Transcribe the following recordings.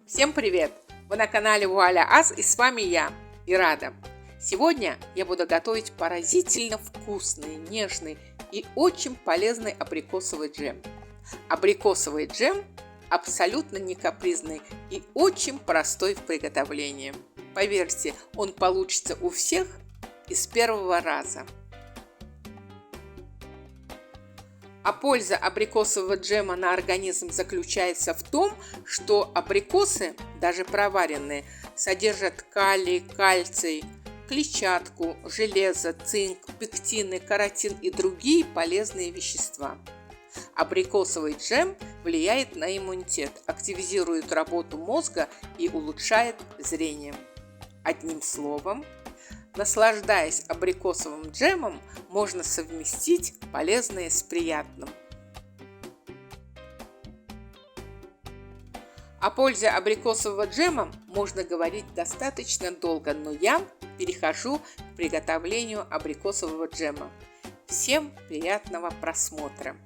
Всем привет! Вы на канале Вуаля Ас, и с вами я, Ирада. Сегодня я буду готовить поразительно вкусный, нежный и очень полезный абрикосовый джем. Абрикосовый джем абсолютно не капризный и очень простой в приготовлении. Поверьте, он получится у всех и с первого раза. А польза абрикосового джема на организм заключается в том, что абрикосы, даже проваренные, содержат калий, кальций, клетчатку, железо, цинк, пектины, каротин и другие полезные вещества. Абрикосовый джем влияет на иммунитет, активизирует работу мозга и улучшает зрение. Одним словом, наслаждаясь абрикосовым джемом, можно совместить полезное с приятным. О пользе абрикосового джема можно говорить достаточно долго, но я перехожу к приготовлению абрикосового джема. Всем приятного просмотра!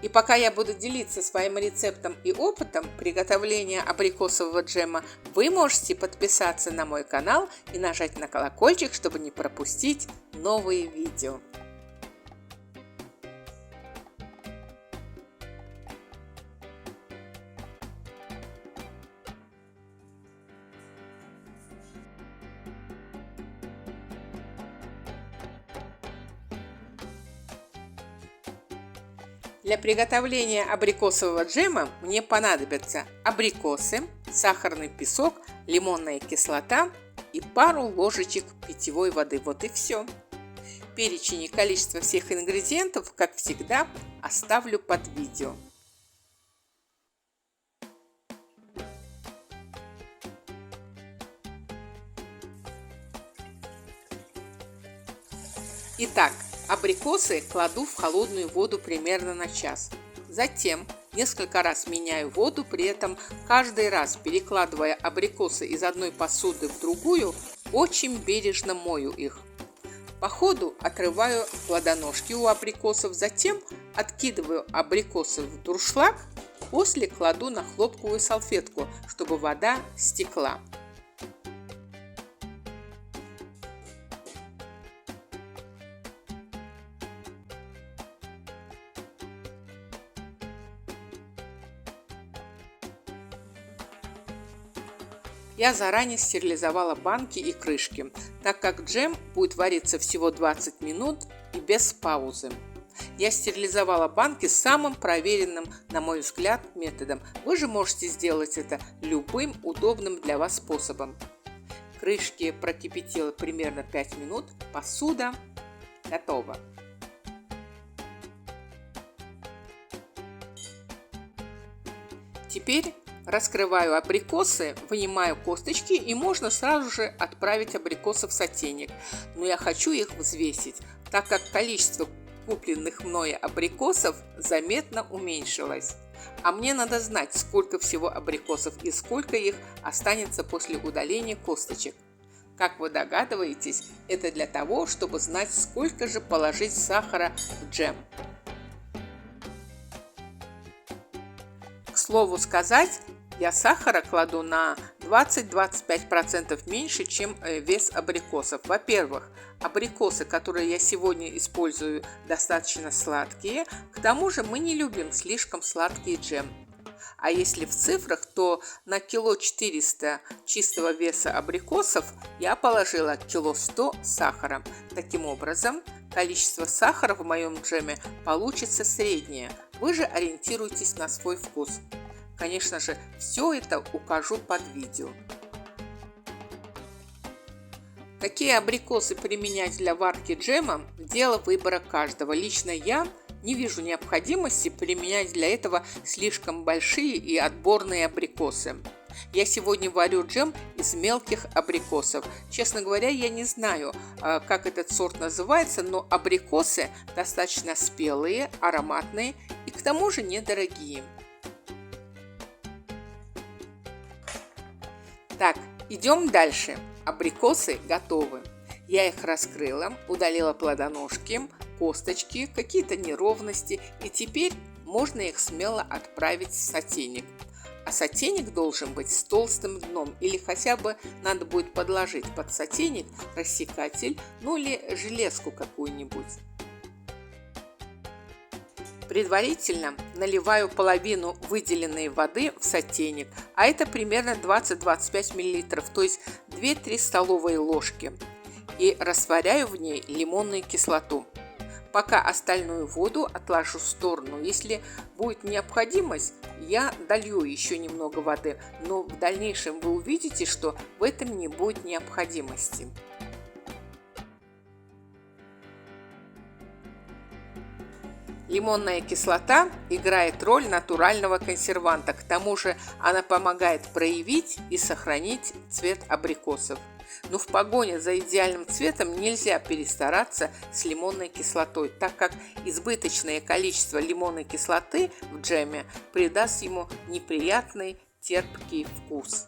И пока я буду делиться своим рецептом и опытом приготовления абрикосового джема, вы можете подписаться на мой канал и нажать на колокольчик, чтобы не пропустить новые видео. Для приготовления абрикосового джема мне понадобятся абрикосы, сахарный песок, лимонная кислота и пару ложечек питьевой воды. Вот и все. Перечень и количество всех ингредиентов, как всегда, оставлю под видео. Итак, абрикосы кладу в холодную воду примерно на час. Затем несколько раз меняю воду, при этом каждый раз, перекладывая абрикосы из одной посуды в другую, очень бережно мою их. По ходу отрываю плодоножки у абрикосов, затем откидываю абрикосы в дуршлаг, после кладу на хлопковую салфетку, чтобы вода стекла. Я заранее стерилизовала банки и крышки, так как джем будет вариться всего 20 минут и без паузы. Я стерилизовала банки самым проверенным, на мой взгляд, методом. Вы же можете сделать это любым удобным для вас способом. Крышки прокипятила примерно 5 минут, посуда готова. Теперь раскрываю абрикосы, вынимаю косточки, и можно сразу же отправить абрикосы в сотейник. Но я хочу их взвесить, так как количество купленных мной абрикосов заметно уменьшилось. А мне надо знать, сколько всего абрикосов и сколько их останется после удаления косточек. Как вы догадываетесь, это для того, чтобы знать, сколько же положить сахара в джем. К слову сказать, я сахара кладу на 20-25% меньше, чем вес абрикосов. Во-первых, абрикосы, которые я сегодня использую, достаточно сладкие. К тому же мы не любим слишком сладкий джем. А если в цифрах, то на кило 400 чистого веса абрикосов я положила кило 100 сахара. Таким образом, количество сахара в моем джеме получится среднее. Вы же ориентируйтесь на свой вкус. Конечно же, все это укажу под видео. Какие абрикосы применять для варки джема – дело выбора каждого. Лично я не вижу необходимости применять для этого слишком большие и отборные абрикосы. Я сегодня варю джем из мелких абрикосов. Честно говоря, я не знаю, как этот сорт называется, но абрикосы достаточно спелые, ароматные и к тому же недорогие. Так, идем дальше. Абрикосы готовы. Я их раскрыла, удалила плодоножки, косточки, какие-то неровности. И теперь можно их смело отправить в сотейник. А сотейник должен быть с толстым дном, или хотя бы надо будет подложить под сотейник рассекатель, ну или железку какую-нибудь. Предварительно наливаю половину выделенной воды в сотейник, а это примерно 20-25 мл, то есть 2-3 столовые ложки, и растворяю в ней лимонную кислоту. Пока остальную воду отложу в сторону. Если будет необходимость, я долью еще немного воды, но в дальнейшем вы увидите, что в этом не будет необходимости. Лимонная кислота играет роль натурального консерванта, к тому же она помогает проявить и сохранить цвет абрикосов. Но в погоне за идеальным цветом нельзя перестараться с лимонной кислотой, так как избыточное количество лимонной кислоты в джеме придаст ему неприятный терпкий вкус.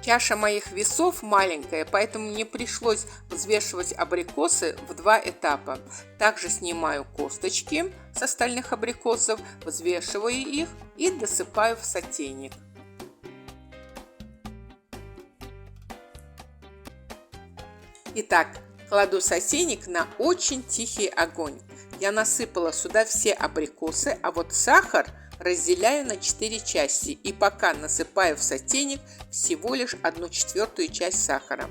Чаша моих весов маленькая, поэтому мне пришлось взвешивать абрикосы в 2 этапа. Также снимаю косточки с остальных абрикосов, взвешиваю их и досыпаю в сотейник. Итак, кладу сотейник на очень тихий огонь. Я насыпала сюда все абрикосы, а вот сахар разделяю на 4 части и пока насыпаю в сотейник всего лишь 1/4 часть сахара.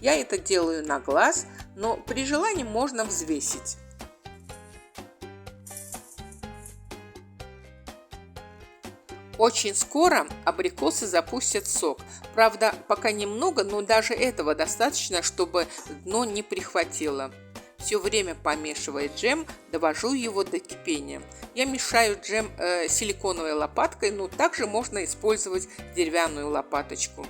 Я это делаю на глаз, но при желании можно взвесить. Очень скоро абрикосы запустят сок. Правда, пока немного, но даже этого достаточно, чтобы дно не прихватило. Все время помешивая джем, довожу его до кипения. Я мешаю джем силиконовой лопаткой, но также можно использовать деревянную лопаточку.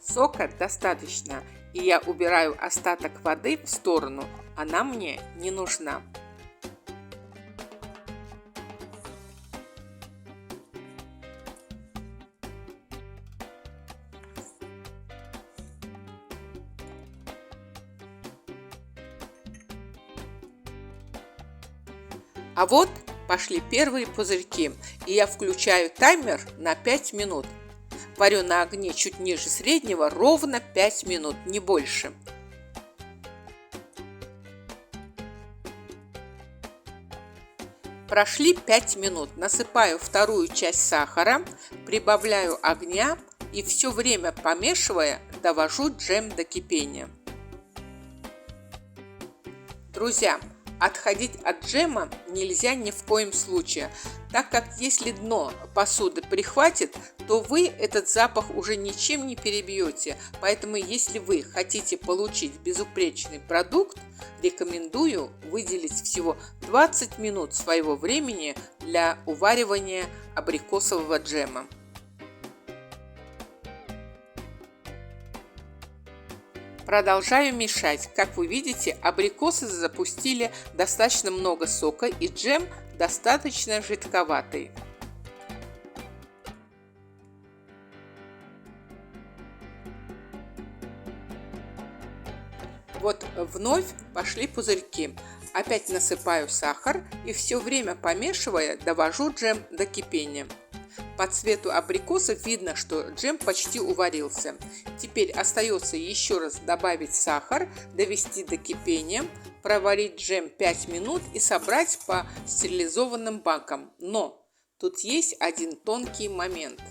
Сока достаточно, и я убираю остаток воды в сторону, она мне не нужна. А вот пошли первые пузырьки, и я включаю таймер на 5 минут. Варю на огне чуть ниже среднего ровно 5 минут, не больше. Прошли 5 минут, насыпаю вторую часть сахара, прибавляю огня и все время помешивая довожу джем до кипения. Друзья, отходить от джема нельзя ни в коем случае, так как если дно посуды прихватит, то вы этот запах уже ничем не перебьете. Поэтому если вы хотите получить безупречный продукт, рекомендую выделить всего 20 минут своего времени для уваривания абрикосового джема. Продолжаю мешать. Как вы видите, абрикосы запустили достаточно много сока, и джем достаточно жидковатый. Вот вновь пошли пузырьки. Опять насыпаю сахар и все время помешивая довожу джем до кипения. По цвету абрикосов видно, что джем почти уварился. Теперь остается еще раз добавить сахар, довести до кипения, проварить джем 5 минут и собрать по стерилизованным банкам. Но тут есть один тонкий момент.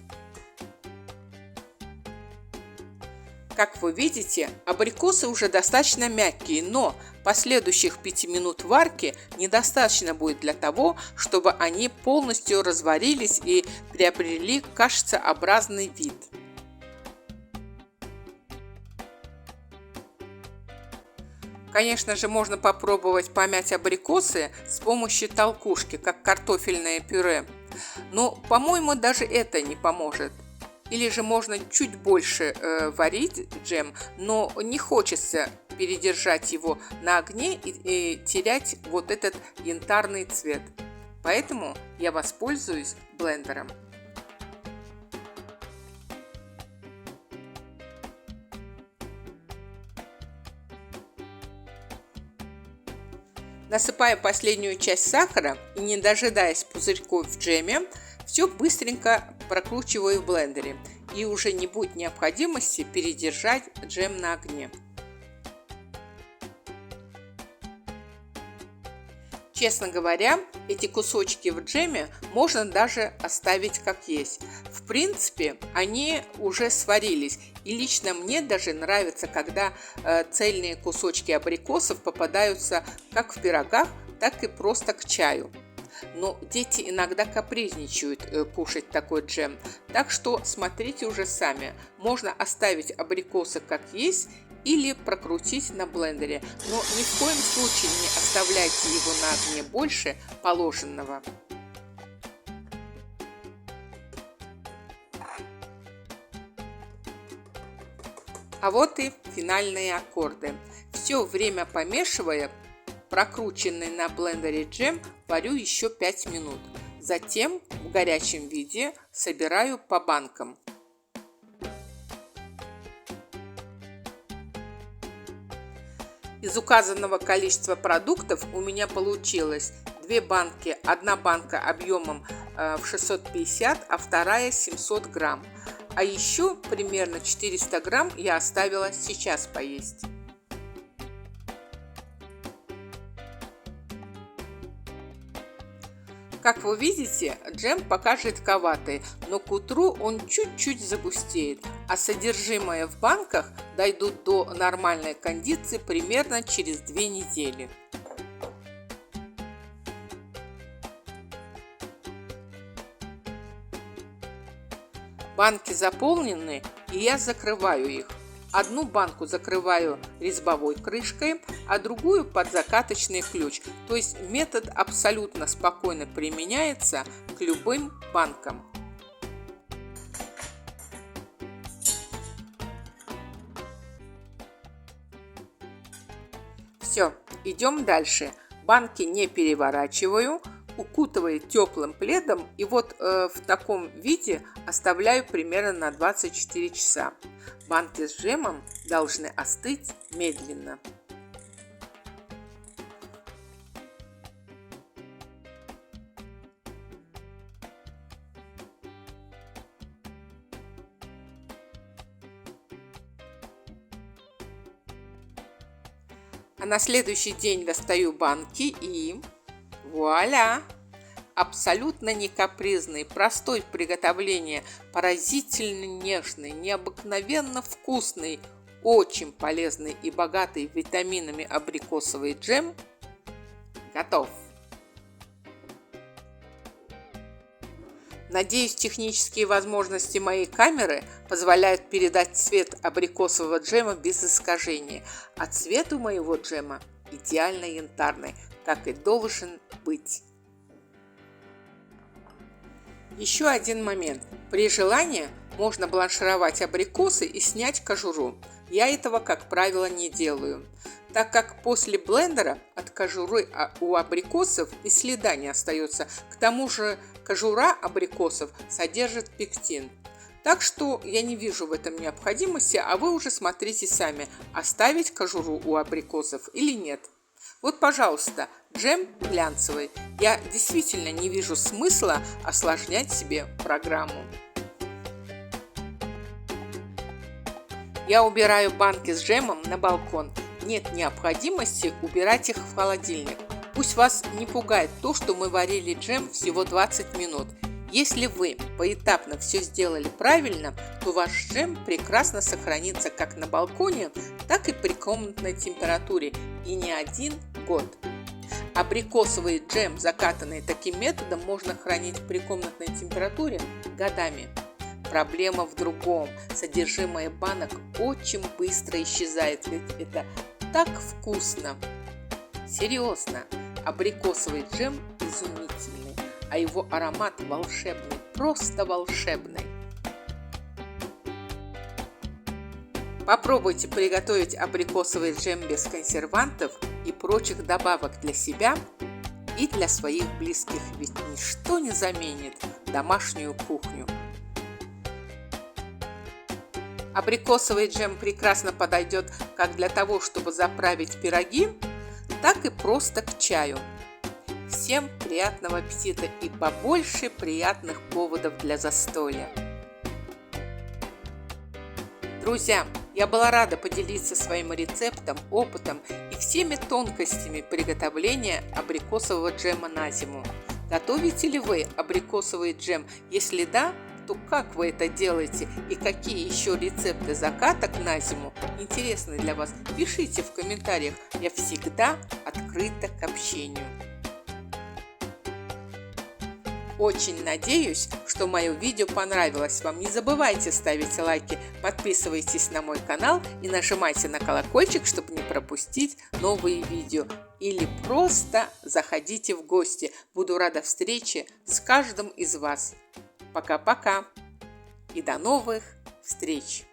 Как вы видите, абрикосы уже достаточно мягкие, но последующих 5 минут варки недостаточно будет для того, чтобы они полностью разварились и приобрели кашицеобразный вид. Конечно же, можно попробовать помять абрикосы с помощью толкушки, как картофельное пюре. Но, по-моему, даже это не поможет. Или же можно чуть больше варить джем, но не хочется передержать его на огне и терять вот этот янтарный цвет. Поэтому я воспользуюсь блендером. Насыпаю последнюю часть сахара и, не дожидаясь пузырьков в джеме, все быстренько прокручиваю в блендере. И уже не будет необходимости передержать джем на огне. Честно говоря, эти кусочки в джеме можно даже оставить как есть. В принципе, они уже сварились. И лично мне даже нравится, когда цельные кусочки абрикосов попадаются как в пирогах, так и просто к чаю. Но дети иногда капризничают кушать такой джем. Так что смотрите уже сами. Можно оставить абрикосы как есть или прокрутить на блендере. Но ни в коем случае не оставляйте его на огне больше положенного. А вот и финальные аккорды. Все время помешивая, прокрученный на блендере джем варю еще 5 минут. Затем в горячем виде собираю по банкам. Из указанного количества продуктов у меня получилось 2 банки, одна банка объемом в 650, а вторая 700 грамм. А еще примерно 400 грамм я оставила сейчас поесть. Как вы видите, джем пока жидковатый, но к утру он чуть-чуть загустеет, а содержимое в банках дойдут до нормальной кондиции примерно через 2 недели. Банки заполнены, и я закрываю их. Одну банку закрываю резьбовой крышкой, а другую под закаточный ключ. То есть метод абсолютно спокойно применяется к любым банкам. Все, идем дальше. Банки не переворачиваю, укутываю теплым пледом и вот в таком виде оставляю примерно на 24 часа. Банки с джемом должны остыть медленно. А на следующий день достаю банки и вуаля! Абсолютно не капризный, простой в приготовлении, поразительно нежный, необыкновенно вкусный, очень полезный и богатый витаминами абрикосовый джем готов. Надеюсь, технические возможности моей камеры позволяют передать цвет абрикосового джема без искажения, а цвет у моего джема идеально янтарный, так и должен быть. Еще один момент. При желании можно бланшировать абрикосы и снять кожуру. Я этого, как правило, не делаю, так как после блендера от кожуры у абрикосов и следа не остается. К тому же кожура абрикосов содержит пектин. Так что я не вижу в этом необходимости, а вы уже смотрите сами, оставить кожуру у абрикосов или нет. Вот, пожалуйста, джем глянцевый. Я действительно не вижу смысла осложнять себе программу. Я убираю банки с джемом на балкон. Нет необходимости убирать их в холодильник. Пусть вас не пугает то, что мы варили джем всего 20 минут. Если вы поэтапно все сделали правильно, то ваш джем прекрасно сохранится как на балконе, так и при комнатной температуре и не 1 год. Абрикосовый джем, закатанный таким методом, можно хранить при комнатной температуре годами. Проблема в другом. Содержимое банок очень быстро исчезает, ведь это так вкусно. Серьезно, абрикосовый джем изумительный, а его аромат волшебный, просто волшебный. Попробуйте приготовить абрикосовый джем без консервантов и прочих добавок для себя и для своих близких, ведь ничто не заменит домашнюю кухню. Абрикосовый джем прекрасно подойдет как для того, чтобы заправить пироги, так и просто к чаю. Всем приятного аппетита и побольше приятных поводов для застолья. Друзья, я была рада поделиться своим рецептом, опытом и всеми тонкостями приготовления абрикосового джема на зиму. Готовите ли вы абрикосовый джем? Если да, то как вы это делаете и какие еще рецепты закаток на зиму интересны для вас? Пишите в комментариях, я всегда открыта к общению. Очень надеюсь, что мое видео понравилось вам. Не забывайте ставить лайки, подписывайтесь на мой канал и нажимайте на колокольчик, чтобы не пропустить новые видео. Или просто заходите в гости. Буду рада встрече с каждым из вас. Пока-пока и до новых встреч!